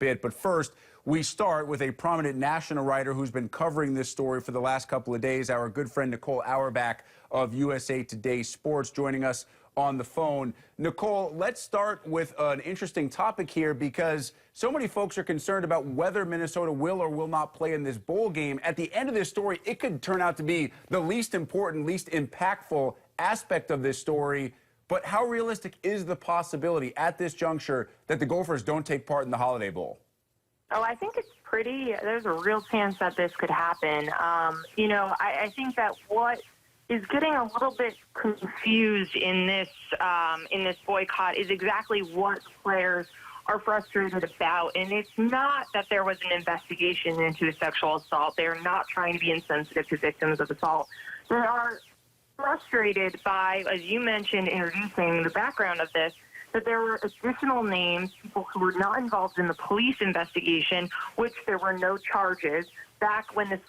bit. But first, we start with a prominent national writer who's been covering this story for the last couple of days, our good friend Nicole Auerbauch of USA Today Sports, joining us on the phone. Nicole, let's start with an interesting topic here because so many folks are concerned about whether Minnesota will or will not play in this bowl game. At the end of this story, it could turn out to be the least important, least impactful aspect of this story. But how realistic is the possibility at this juncture that the Gophers don't take part in the Holiday Bowl? Oh, I think there's a real chance that this could happen. I think that what is getting a little bit confused in this boycott is exactly what players are frustrated about. And it's not that there was an investigation into a sexual assault. They're not trying to be insensitive to victims of assault. They are frustrated by, as you mentioned, introducing the background of this, that there were additional names, people who were not involved in the police investigation, which there were no charges back when this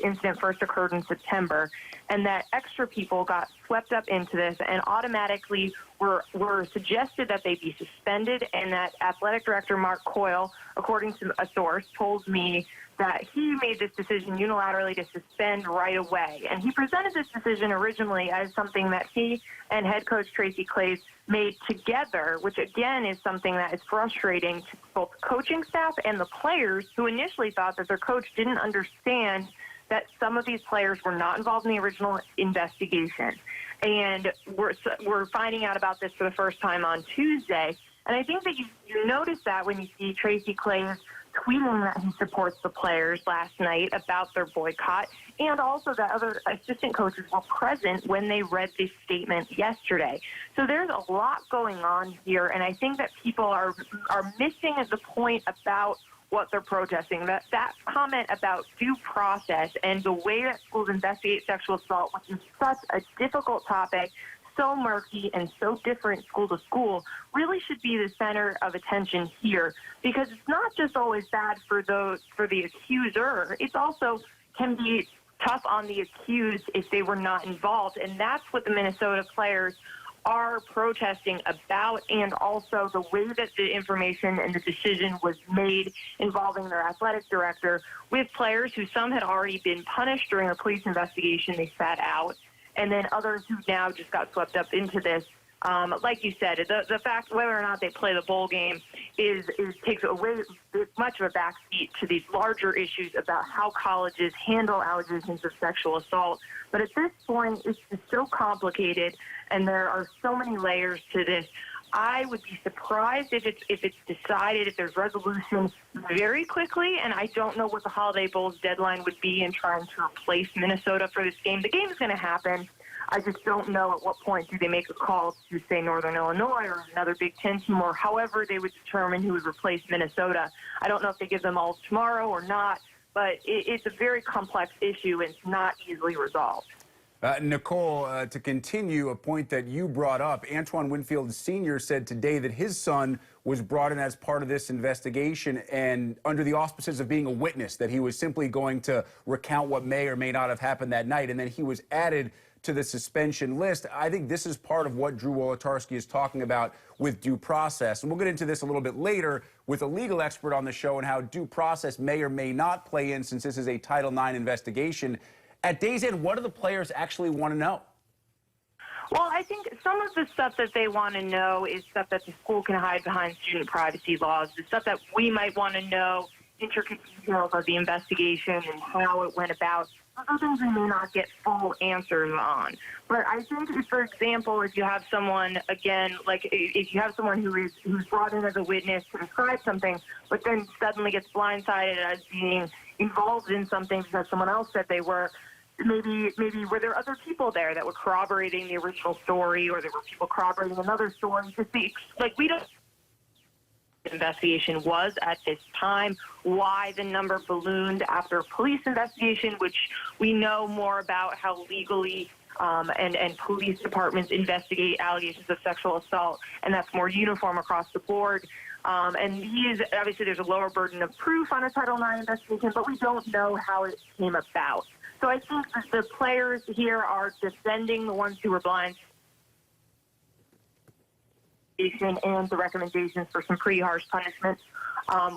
incident first occurred in September, and that extra people got swept up into this and automatically were suggested that they be suspended, and that athletic director Mark Coyle, according to a source, told me that he made this decision unilaterally to suspend right away. And he presented this decision originally as something that he and head coach Tracy Claeys made together, which again is something that is frustrating to both coaching staff and the players, who initially thought that their coach didn't understand that some of these players were not involved in the original investigation. And we're finding out about this for the first time on Tuesday. And I think that you notice that when you see Tracy Claeys tweeting that he supports the players last night about their boycott, and also that other assistant coaches were present when they read this statement yesterday. So there's a lot going on here, and I think that people are missing the point about what they're protesting. That comment about due process and the way that schools investigate sexual assault, which is such a difficult topic, so murky and so different school to school, really should be the center of attention here, because it's not just always bad for the accuser. It's also can be tough on the accused if they were not involved, and that's what the Minnesota players are protesting about, and also the way that the information and the decision was made involving their athletic director with players who some had already been punished during a police investigation. They sat out, and then others who now just got swept up into this. Like you said, the fact whether or not they play the bowl game takes away much of a backseat to these larger issues about how colleges handle allegations of sexual assault. But at this point, it's just so complicated, and there are so many layers to this. I would be surprised if it's decided, if there's resolution very quickly, and I don't know what the Holiday Bowl's deadline would be in trying to replace Minnesota for this game. The game is going to happen. I just don't know at what point do they make a call to, say, Northern Illinois or another Big Ten team, or however they would determine who would replace Minnesota. I don't know if they give them all tomorrow or not, but it's a very complex issue, and it's not easily resolved. Nicole, to continue a point that you brought up, Antoine Winfield Sr. said today that his son was brought in as part of this investigation and under the auspices of being a witness, that he was simply going to recount what may or may not have happened that night, and then he was added to the suspension list. I think this is part of what Drew Wolotarski is talking about with due process. And we'll get into this a little bit later with a legal expert on the show and how due process may or may not play in, since this is a Title IX investigation. At day's end, what do the players actually want to know? Well, I think some of the stuff that they want to know is stuff that the school can hide behind student privacy laws, the stuff that we might want to know, intricate details of the investigation and how it went about. Other things we may not get full answers on. But I think, for example, if you have someone, again, like if you have someone who's brought in as a witness to describe something, but then suddenly gets blindsided as being involved in something because someone else said they were, maybe were there other people there that were corroborating the original story, or there were people corroborating another story? We don't investigation was at this time, why the number ballooned after a police investigation, which we know more about how legally and police departments investigate allegations of sexual assault, and that's more uniform across the board. And obviously there's a lower burden of proof on a Title IX investigation, but we don't know how it came about. So I think that the players here are defending the ones who were blind. investigation and the recommendations for some pretty harsh punishment,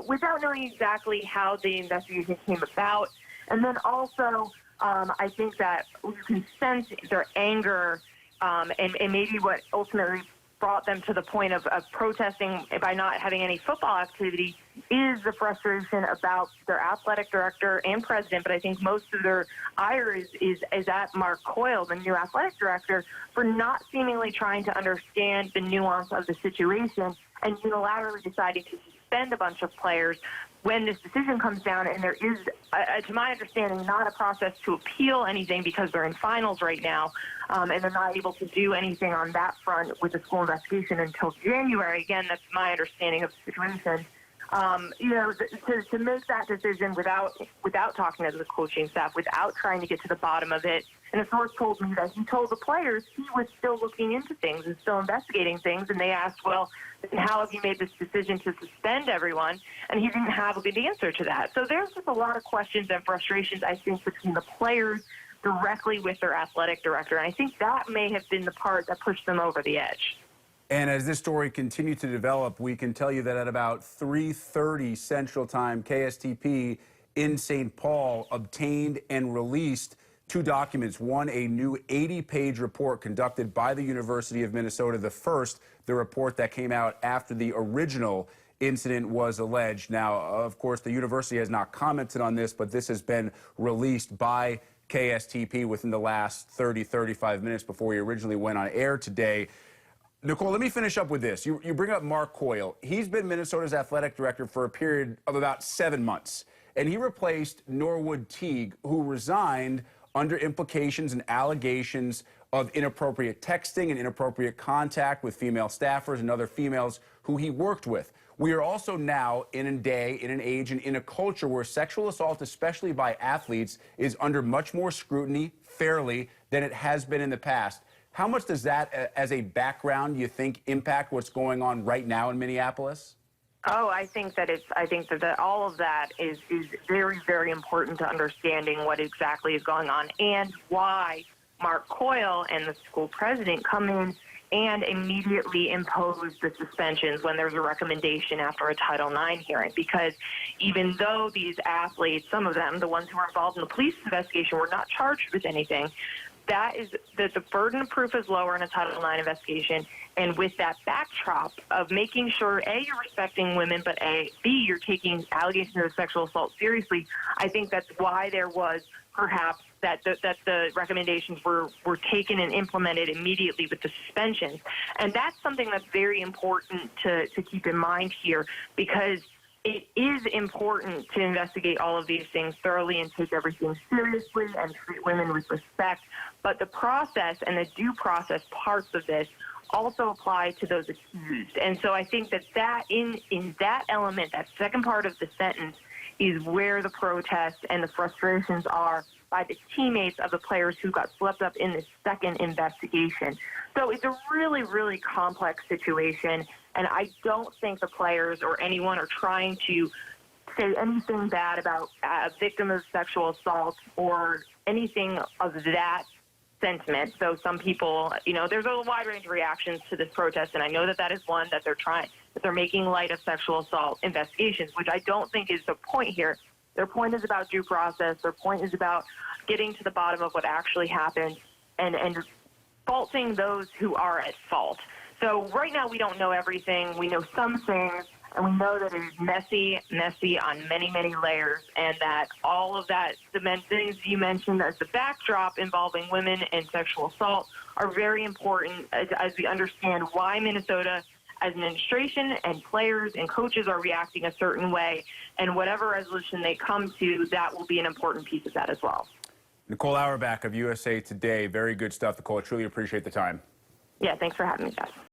without knowing exactly how the investigation came about. And then also, I think that you can sense their anger and maybe what ultimately brought them to the point of protesting by not having any football activity is the frustration about their athletic director and president. But I think most of their ire is at Mark Coyle, the new athletic director, for not seemingly trying to understand the nuance of the situation and unilaterally deciding to suspend a bunch of players when this decision comes down. And there is, to my understanding, not a process to appeal anything because they're in finals right now, and they're not able to do anything on that front with the school investigation until January. Again, that's my understanding of the situation. To make that decision without talking to the coaching staff, without trying to get to the bottom of it. And a source told me that he told the players he was still looking into things and still investigating things. And they asked, well, then how have you made this decision to suspend everyone? And he didn't have a good answer to that. So there's just a lot of questions and frustrations, I think, between the players directly with their athletic director. And I think that may have been the part that pushed them over the edge. And as this story continued to develop, we can tell you that at about 3:30 Central Time, KSTP in St. Paul obtained and released two documents. One, a new 80-page report conducted by the University of Minnesota, the report that came out after the original incident was alleged. Now, of course, the university has not commented on this, but this has been released by KSTP within the last 35 minutes before we originally went on air today. Nicole, let me finish up with this. You bring up Mark Coyle. He's been Minnesota's athletic director for a period of about 7 months, and he replaced Norwood Teague, who resigned under implications and allegations of inappropriate texting and inappropriate contact with female staffers and other females who he worked with. We are also now in a day, in an age, and in a culture where sexual assault, especially by athletes, is under much more scrutiny fairly than it has been in the past. How much does that, as a background, you think impact what's going on right now in Minneapolis? Oh, I think that all of that is very, very important to understanding what exactly is going on and why Mark Coyle and the school president come in and immediately impose the suspensions when there's a recommendation after a Title IX hearing. Because even though these athletes, some of them, the ones who were involved in the police investigation, were not charged with anything, that is that the burden of proof is lower in a Title IX investigation. And with that backdrop of making sure, A, you're respecting women, but B, you're taking allegations of sexual assault seriously, I think that's why there was perhaps that the recommendations were taken and implemented immediately with the suspensions. And that's something that's very important to keep in mind here, because it is important to investigate all of these things thoroughly and take everything seriously and treat women with respect. But the process and the due process parts of this also apply to those accused. And so I think that in that element, that second part of the sentence, is where the protests and the frustrations are by the teammates of the players who got swept up in this second investigation. So it's a really, really complex situation, and I don't think the players or anyone are trying to say anything bad about a victim of sexual assault or anything of that sentiment. So some people, there's a wide range of reactions to this protest, and I know that is one that they're making light of sexual assault investigations, which I don't think is the point here. Their point is about due process. Their point is about getting to the bottom of what actually happened and faulting those who are at fault. So right now we don't know everything. We know some things, and we know that it is messy on many, many layers, and that all of that, the things you mentioned as the backdrop involving women and sexual assault, are very important as we understand why Minnesota as an administration and players and coaches are reacting a certain way, and whatever resolution they come to, that will be an important piece of that as well. Nicole Auerbauch of USA Today. Very good stuff, Nicole. I truly appreciate the time. Yeah, thanks for having me, Jeff.